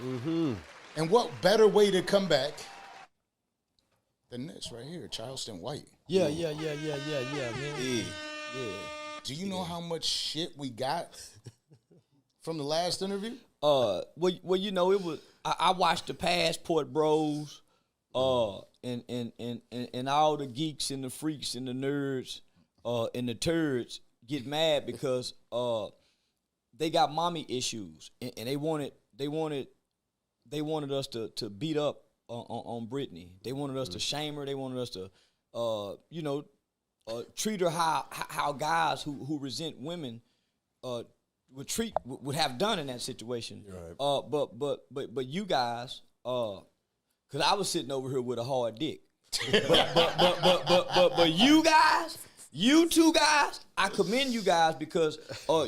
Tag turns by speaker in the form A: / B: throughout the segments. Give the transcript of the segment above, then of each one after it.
A: Mm-hmm.
B: And what better way to come back than this right here, Charleston White?
C: Yeah, man. Yeah.
B: Do you know how much shit we got from the last interview?
C: Well, you know, it was. I watched the Passport Bros, and all the geeks and the freaks and the nerds, and the turds get mad because they got mommy issues, and they wanted us to beat up on Brittany. They wanted us to shame her. They wanted us to, treat her how guys who resent women would have done in that situation.
A: Right.
C: But you guys, because I was sitting over here with a hard dick. but you two guys, I commend you guys because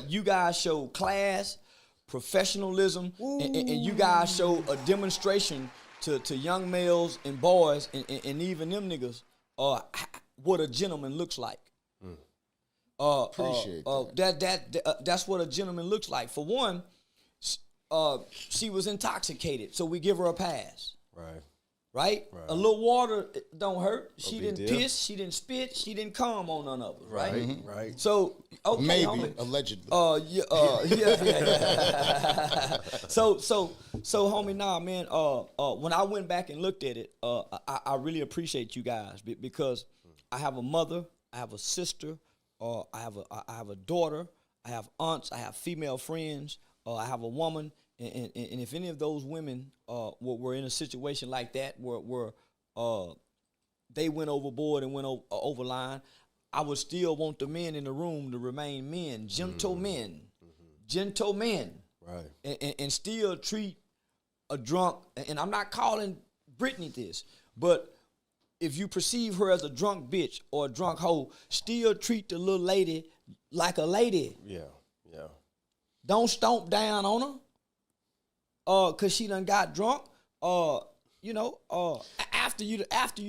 C: you guys show class, professionalism, and you guys show a demonstration to young males and boys and even them niggas what a gentleman looks like.
B: Appreciate that.
C: That's what a gentleman looks like. For one, she was intoxicated, so we give her a pass. Right? A little water don't hurt. She didn't piss, she didn't spit, she didn't come on none of us, right?
A: Mm-hmm. Right.
C: So, okay,
B: maybe,
C: homie.
B: allegedly.
C: Yeah. So, homie, nah, man. When I went back and looked at it, I really appreciate you guys because I have a mother, I have a sister, I have a daughter, I have aunts, I have female friends, I have a woman. And if any of those women were in a situation like that where they went overboard and went over line, I would still want the men in the room to remain men, gentlemen,
A: Right.
C: and still treat a drunk. And I'm not calling Brittany this, but if you perceive her as a drunk bitch or a drunk hoe, still treat the little lady like a lady.
A: Yeah.
C: Don't stomp down on her. Cause she done got drunk, after you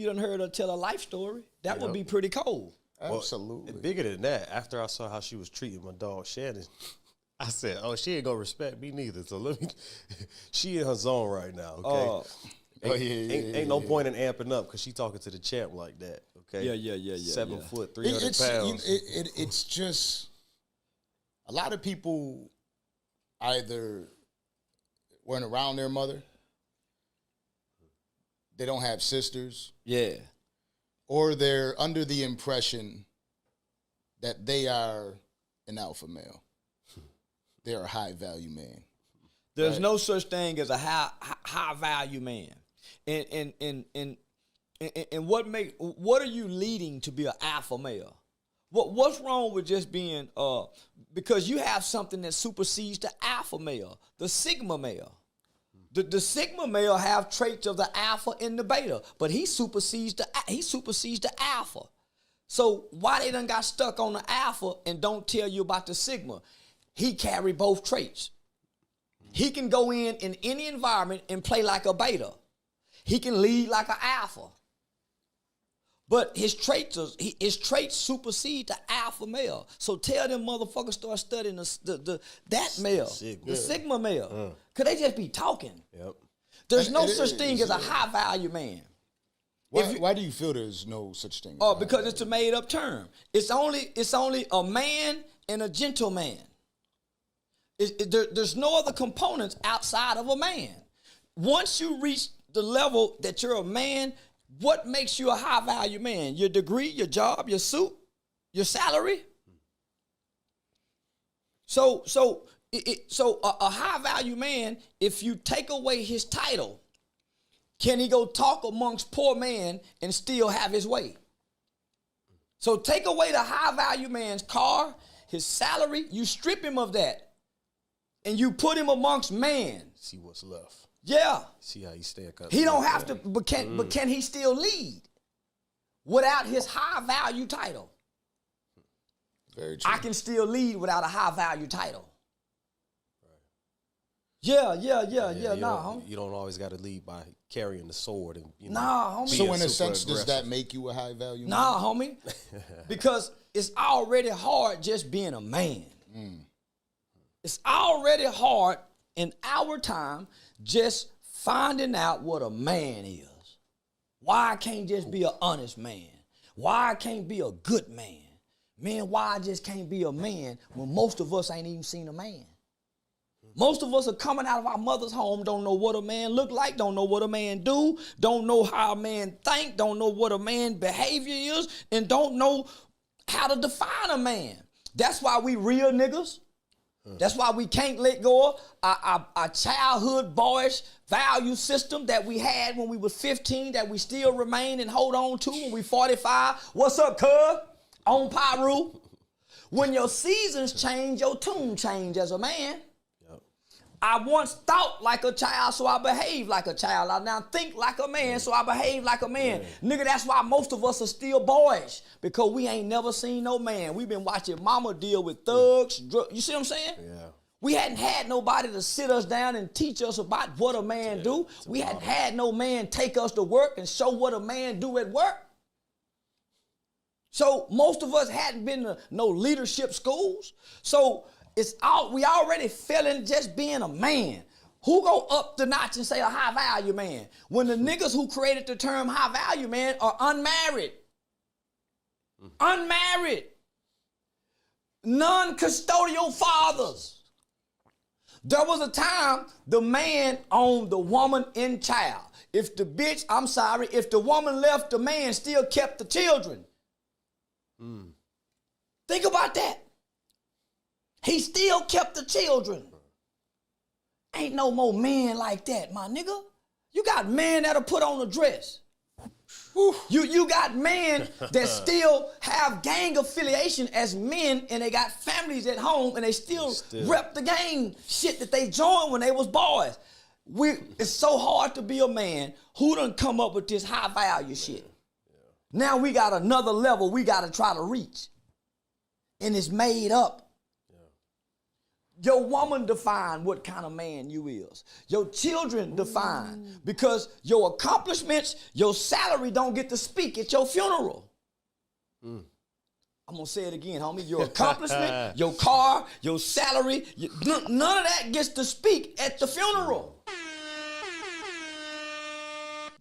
C: done heard her tell a life story, that would be pretty cold.
B: Absolutely.
A: Well, bigger than that, after I saw how she was treating my dog Shannon, I said, "Oh, she ain't gonna respect me neither." So let me. She in her zone right now. Okay. Ain't no point in amping up because she talking to the champ like that. Okay.
C: Yeah.
A: 7 foot, 300 pounds.
B: It's just a lot of people either weren't around their mother, they don't have sisters, or they're under the impression that they are an alpha male. They're a high value man.
C: There's no such thing as a high value man. And what are you leading to be an alpha male? What's wrong with just being because you have something that supersedes the alpha male, the sigma male. The sigma male have traits of the alpha and the beta, but he supersedes the alpha. So why they done got stuck on the alpha and don't tell you about the sigma? He carry both traits. He can go in any environment and play like a beta. He can lead like an alpha. But his traits supersede the alpha male. So tell them motherfuckers start studying that male, the sigma male. Could they just be talking?
A: Yep.
C: There's no such thing as a high value man.
B: Why do you feel there's no such thing?
C: Because it's a made up term. It's only a man and a gentleman. There's no other components outside of a man. Once you reach the level that you're a man, what makes you a high value man? Your degree, your job, your suit, your salary. So a high value man, if you take away his title, can he go talk amongst poor man and still have his way? So take away the high value man's car, his salary, you strip him of that, and you put him amongst man.
A: See what's left.
C: Yeah.
A: See how he stack up.
C: He don't have to, but can he still lead without his high value title?
B: Very true.
C: I can still lead without a high value title.
A: Right.
C: Yeah. Nah, homie.
A: You don't always got to lead by carrying the sword and
C: Nah, homie.
B: So in a sense, does that make you a high value man?
C: Nah, homie. Because it's already hard just being a man. It's already hard in our time just finding out what a man is. Why I can't just be an honest man? Why I can't be a good man? Man, why I just can't be a man when most of us ain't even seen a man? Most of us are coming out of our mother's home, don't know what a man look like, don't know what a man do, don't know how a man think, don't know what a man behavior is, and don't know how to define a man. That's why we real niggas. That's why we can't let go of our childhood boyish value system that we had when we was 15 that we still remain and hold on to when we 45. What's up, cuz? On Pyru. When your seasons change, your tune change as a man. I once thought like a child, so I behave like a child. I now think like a man, so I behave like a man. Nigga, that's why most of us are still boyish, because we ain't never seen no man. We've been watching mama deal with thugs, you see what I'm saying? Yeah. We hadn't had nobody to sit us down and teach us about what a man do. We hadn't had no man take us to work and show what a man do at work. So most of us hadn't been to no leadership schools. So we already failing just being a man. Who go up the notch and say a high value man when the niggas who created the term high value man are unmarried? Unmarried. Non-custodial fathers. There was a time the man owned the woman and child. If the woman left, the man still kept the children. Think about that. He still kept the children. Ain't no more men like that, my nigga. You got men that'll put on a dress. You got men that still have gang affiliation as men, and they got families at home, and they still rep the gang shit that they joined when they was boys. It's so hard to be a man who done come up with this high value shit. Now we got another level we got to try to reach. And it's made up. Your woman define what kind of man you is. Your children define, because your accomplishments, your salary don't get to speak at your funeral. I'm going to say it again, homie. Your accomplishment, your car, your salary, none of that gets to speak at the funeral.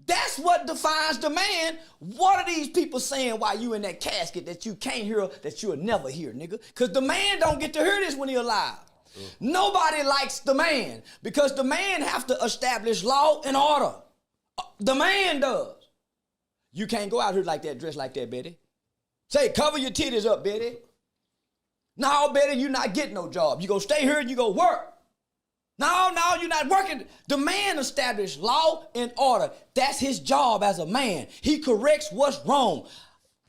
C: That's what defines the man. What are these people saying while you in that casket that you can't hear, that you'll never hear, nigga? Because the man don't get to hear this when he alive. Nobody likes the man, because the man have to establish law and order. The man does. You can't go out here like that, dressed like that, Betty. Say, cover your titties up, Betty. No, Betty, you not getting no job. You go stay here and you go work. No, you're not working. The man established law and order. That's his job as a man. He corrects what's wrong.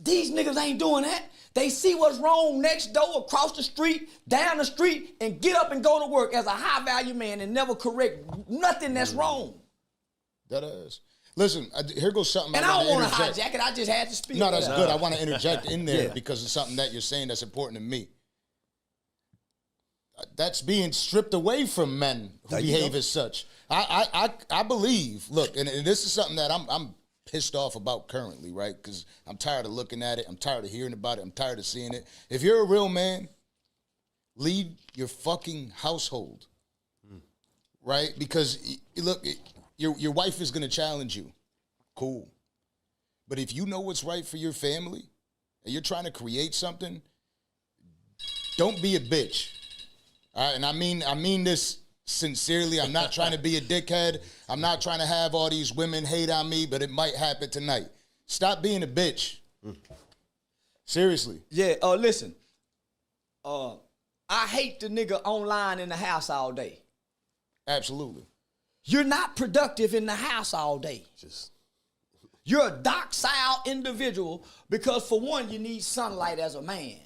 C: These niggas ain't doing that. They see what's wrong next door, across the street, down the street, and get up and go to work as a high-value man and never correct nothing that's wrong.
B: That is. Listen, here goes something.
C: And I don't want to hijack it. I just had to speak.
B: No, that's good. I want to interject in there because it's something that you're saying that's important to me. That's being stripped away from men who behave as such. I believe. Look, and this is something that I'm pissed off about currently, right? Because I'm tired of looking at it. I'm tired of hearing about it. I'm tired of seeing it. If you're a real man, lead your fucking household, right? Because, look, your wife is going to challenge you. Cool. But if you know what's right for your family and you're trying to create something, don't be a bitch. All right? And I mean this sincerely. I'm not trying to be a dickhead. I'm not trying to have all these women hate on me, but it might happen tonight. Stop being a bitch. Seriously.
C: Yeah, listen. I hate the nigga online in the house all day.
B: Absolutely.
C: You're not productive in the house all day. You're a docile individual because, for one, you need sunlight as a man.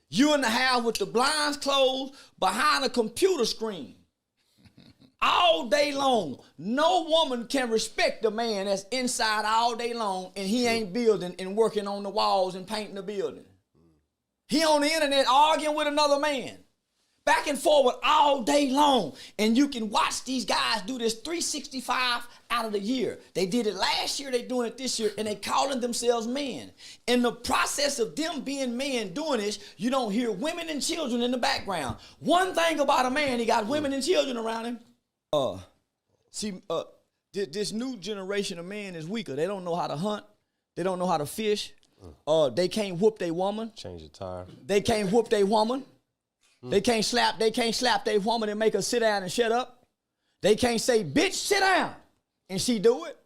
C: You in the house with the blinds closed behind a computer screen all day long. No woman can respect a man that's inside all day long and he ain't building and working on the walls and painting the building. He on the internet arguing with another man. Back and forward all day long. And you can watch these guys do this 365 out of the year. They did it last year, they doing it this year, and they calling themselves men. In the process of them being men doing this, you don't hear women and children in the background. One thing about a man, he got women and children around him. See, this new generation of men is weaker. They don't know how to hunt. They don't know how to fish. They can't whoop their woman.
A: Change the tire.
C: They can't whoop their woman. They can't slap their woman and make her sit down and shut up. They can't say, bitch, sit down, and she do it.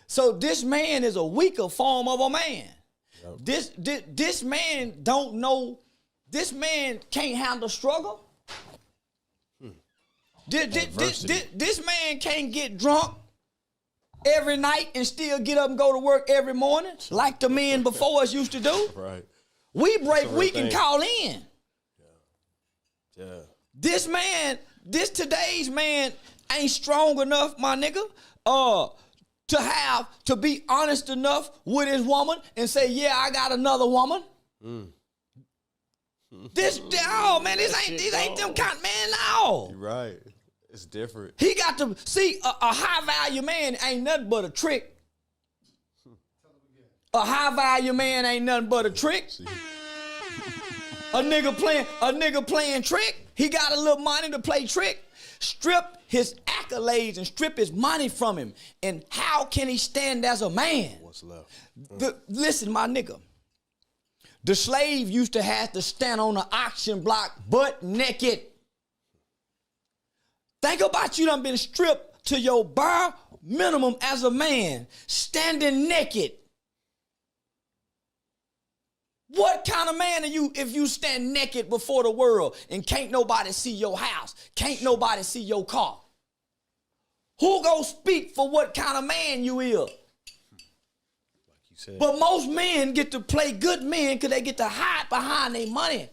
C: So this man is a weaker form of a man. Yep. This man don't know, this man can't handle struggle. This man can't get drunk every night and still get up and go to work every morning like the men before us used to do.
A: Right.
C: We break week and call in.
A: Yeah.
C: This today's man ain't strong enough, my nigga, to be honest enough with his woman and say, yeah, I got another woman. This ain't them kind of man, no.
A: You're right. It's different.
C: He got to see a high value man ain't nothing but a trick. A high value man ain't nothing but a trick. A nigga playing trick. He got a little money to play trick. Strip his accolades and strip his money from him. And how can he stand as a man?
A: What's left?
C: Listen, my nigga. The slave used to have to stand on the auction block butt naked. Think about you done been stripped to your bare minimum as a man, standing naked. What kind of man are you if you stand naked before the world and can't nobody see your house, can't nobody see your car? Who gonna speak for what kind of man you is? Like you said. But most men get to play good men because they get to hide behind their money.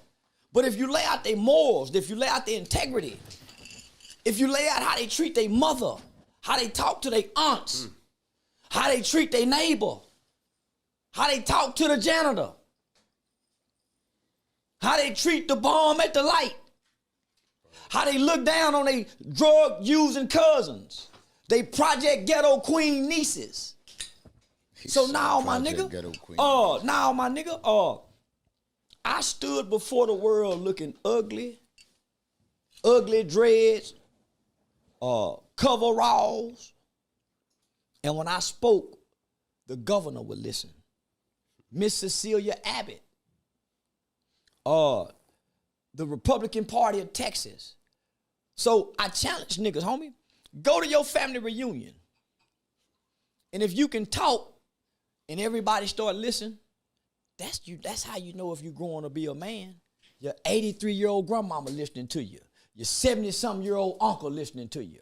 C: But if you lay out their morals, if you lay out their integrity, if you lay out how they treat their mother, how they talk to their aunts, how they treat their neighbor, how they talk to the janitor, how they treat the bum at the light, how they look down on their drug-using cousins, they Project Ghetto Queen nieces. So now, my nigga, I stood before the world looking ugly dreads, coveralls, and when I spoke, the governor would listen. Miss Cecilia Abbott, the Republican Party of Texas. So I challenge niggas, homie, go to your family reunion. And if you can talk and everybody start listening, that's how you know if you're growing to be a man. Your 83-year-old grandmama listening to you. Your 70-something-year-old uncle listening to you.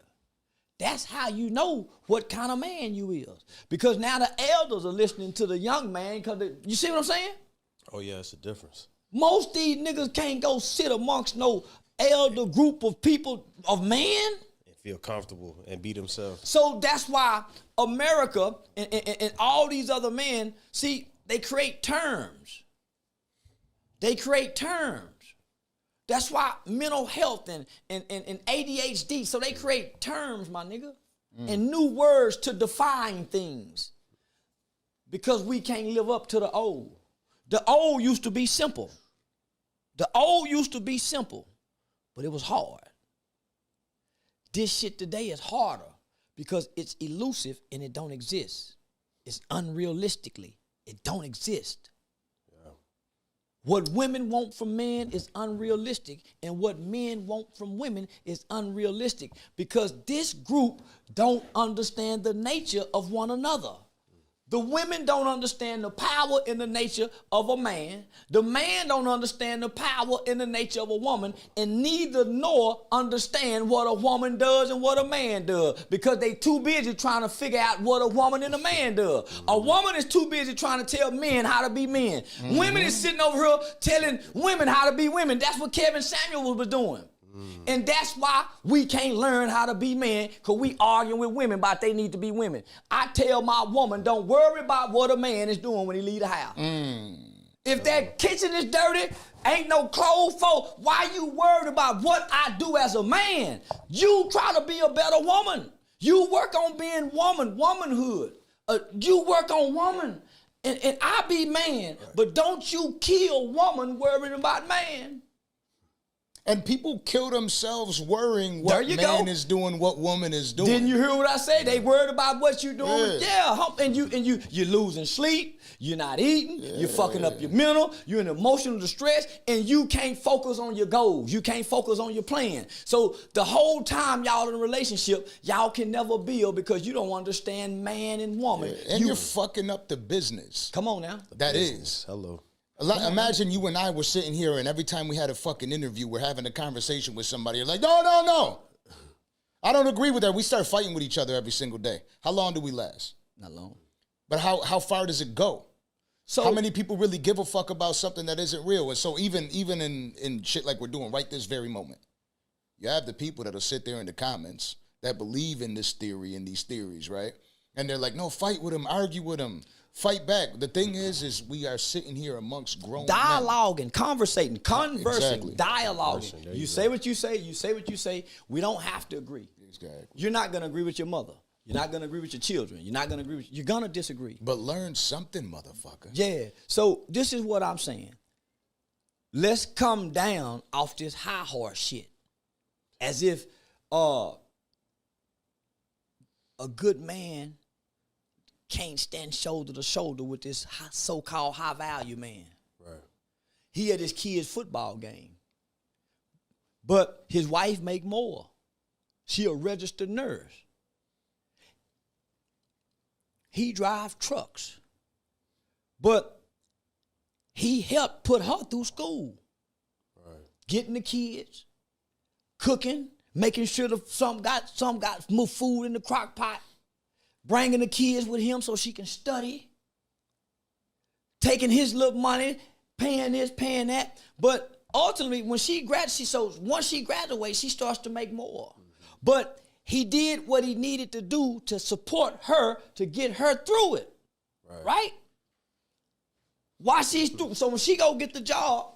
C: That's how you know what kind of man you is. Because now the elders are listening to the young man. You see what I'm saying?
A: Oh, yeah, it's a difference.
C: Most these niggas can't go sit amongst no elder group of people, of men.
A: And feel comfortable and be themselves. So
C: that's why America and all these other men, see, they create terms. They create terms. That's why mental health and ADHD, so they create terms, my nigga, and new words to define things because we can't live up to the old. The old used to be simple. The old used to be simple, but it was hard. This shit today is harder because it's elusive and it don't exist. It's unrealistically, it don't exist. What women want from men is unrealistic, and what men want from women is unrealistic because this group don't understand the nature of one another. The women don't understand the power in the nature of a man. The man don't understand the power in the nature of a woman, and neither nor understand what a woman does and what a man does because they too busy trying to figure out what a woman and a man does. A woman is too busy trying to tell men how to be men. Women is sitting over here telling women how to be women. That's what Kevin Samuels was doing. And that's why we can't learn how to be men because we arguing with women about they need to be women. I tell my woman, don't worry about what a man is doing when he leave the house. If that kitchen is dirty, ain't no clothes for, why you worried about what I do as a man? You try to be a better woman. You work on being womanhood. You work on woman. And I be man, but don't you kill woman worrying about man.
B: And people kill themselves worrying what man is doing, what woman is doing.
C: Didn't you hear what I say? They worried about what you doing. Yeah. And you're losing sleep. You're not eating. You're fucking up your mental. You're in emotional distress, and you can't focus on your goals. You can't focus on your plan. So the whole time y'all in a relationship, y'all can never build because you don't understand man and woman.
B: And you're fucking up the business.
C: Come on now.
B: That is.
A: Hello.
B: Imagine you and I were sitting here, and every time we had a fucking interview, we're having a conversation with somebody. You're like, no. I don't agree with that. We start fighting with each other every single day. How long do we last?
C: Not long.
B: But how far does it go? So how many people really give a fuck about something that isn't real? And so even in shit like we're doing right this very moment, you have the people that'll sit there in the comments that believe in this theory and these theories, right? And they're like, no, fight with them, argue with them. Fight back. The thing is we are sitting here amongst grown
C: dialoguing, conversating, conversing,
B: exactly.
C: Dialoguing. You say what you say. You say what you say. We don't have to agree.
B: Exactly.
C: You're not going to agree with your mother. You're not going to agree with your children. You're not going to agree with. You're going to disagree.
B: But learn something, motherfucker.
C: Yeah. So this is what I'm saying. Let's come down off this high horse shit, as if a good man can't stand shoulder to shoulder with this so-called high-value man.
A: Right.
C: He at his kid's football game. But his wife make more. She a registered nurse. He drive trucks. But he helped put her through school. Right. Getting the kids, cooking, making sure some got more food in the crock pot. Bringing the kids with him so she can study, taking his little money, paying this, paying that. But ultimately, once she graduates, she starts to make more. But he did what he needed to do to support her to get her through it, right? While she's through, so when she go get the job,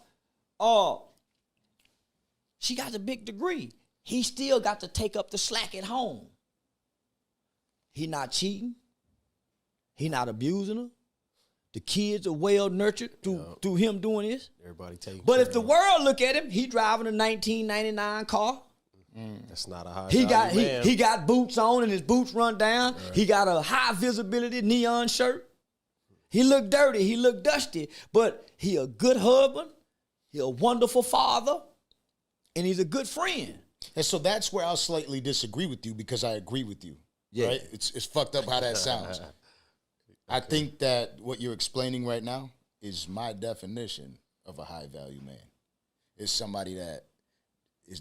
C: she got a big degree. He still got to take up the slack at home. He not cheating. He not abusing her. The kids are well nurtured through him doing this.
A: Everybody taking.
C: But if the world look at him, he driving a 1999 car.
A: That's not a high.
C: He got boots on and his boots run down. Right. He got a high visibility neon shirt. He look dirty. He look dusty. But he a good husband. He a wonderful father, and he's a good friend.
B: And so that's where I'll slightly disagree with you because I agree with you. Yeah. Right? It's fucked up how that sounds. Okay. I think that what you're explaining right now is my definition of a high-value man. It's somebody that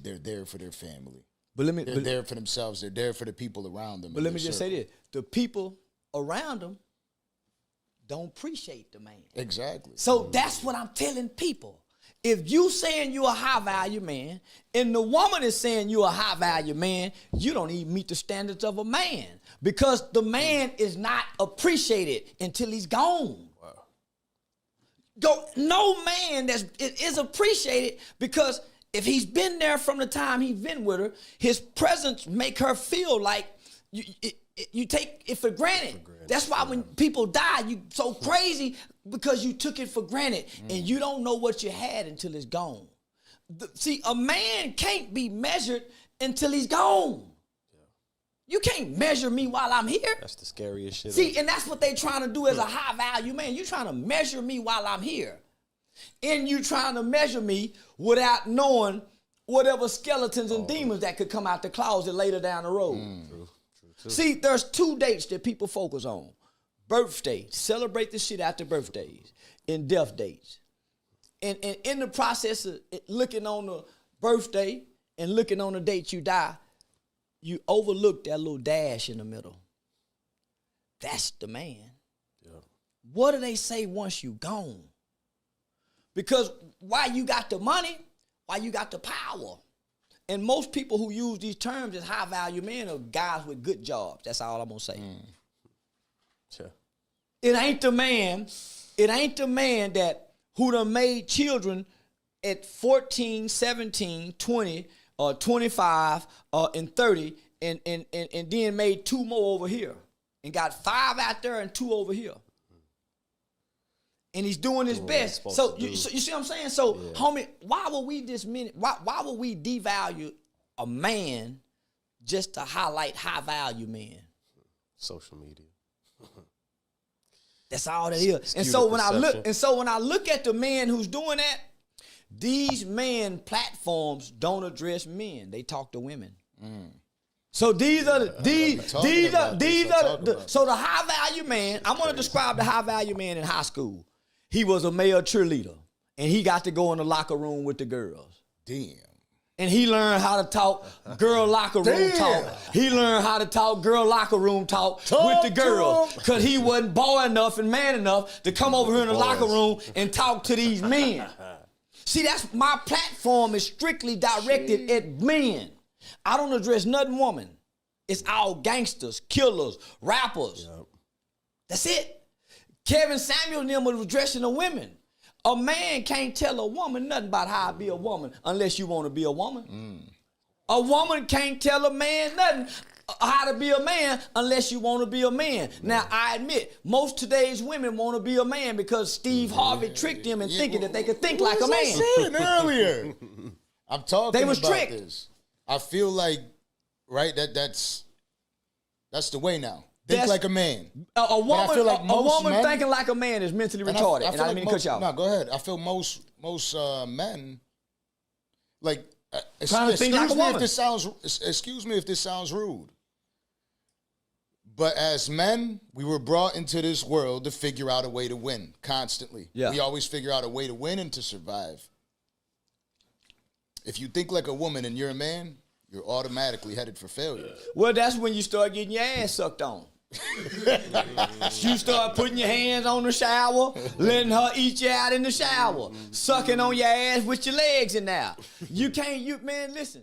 B: they're there for their family. But they're there for themselves. They're there for the people around them.
C: But let me just say this. The people around them don't appreciate the man.
B: Exactly.
C: So that's what I'm telling people. If you saying you a high-value man, and the woman is saying you a high-value man, you don't even meet the standards of a man. Because the man is not appreciated until he's gone. Wow. No man is appreciated because if he's been there from the time he's been with her, his presence make her feel like you take it for granted. That's why when people die, you so crazy because you took it for granted and you don't know what you had until it's gone. See, a man can't be measured until he's gone. Yeah. You can't measure me while I'm here.
A: That's the scariest shit.
C: See, and that's what they trying to do as a high value man. You trying to measure me while I'm here. And you trying to measure me without knowing whatever skeletons and demons that could come out the closet later down the road. True. See, there's 2 dates that people focus on. Birthdays, celebrate the shit after birthdays, and death dates. And in the process of looking on the birthday and looking on the date you die, you overlook that little dash in the middle. That's the man. Yeah. What do they say once you gone? Because while you got the money, while you got the power, and most people who use these terms as high-value men are guys with good jobs. That's all I'm going to say. Sure. It ain't the man that who done made children at 14, 17, 20, 25, and 30, and then made 2 more over here. And got 5 out there and 2 over here. and he's doing his best. So you see what I'm saying? So, homie, why would we why would we devalue a man just to highlight high value men?
A: Social media.
C: That's all that is. And so when I look at the man who's doing that, these men platforms don't address men. They talk to women. So so the high value man, I'm gonna describe the high value man in high school. He was a male cheerleader and he got to go in the locker room with the girls.
B: Damn.
C: And he learned how to talk girl locker room talk. He learned how to talk girl locker room talk with the girls. Because he wasn't boy enough and man enough to come over here in the locker room and talk to these men. See, that's my platform is strictly directed at men. I don't address nothing woman. It's all gangsters, killers, rappers. Yep. That's it. Kevin Samuel and them was addressing the women. A man can't tell a woman nothing about how to be a woman unless you want to be a woman. A woman can't tell a man nothing how to be a man unless you want to be a man. Now, I admit, most today's women want to be a man because Steve Harvey tricked them into thinking that they could think like a man.
B: I said earlier. I'm talking
C: they was
B: about
C: tricked.
B: This. I feel like, right, that's the way now. Think like a man.
C: A woman thinking like a man is mentally retarded. And I didn't mean to cut you off.
B: No, go ahead. I feel most men, like,
C: trying to think like a woman.
B: Excuse me if this sounds rude. But as men, we were brought into this world to figure out a way to win constantly. Yeah. We always figure out a way to win and to survive. If you think like a woman and you're a man, you're automatically headed for failure.
C: Well, that's when you start getting your ass sucked on. You start putting your hands on the shower, letting her eat you out in the shower, sucking on your ass with your legs in there. Man, listen.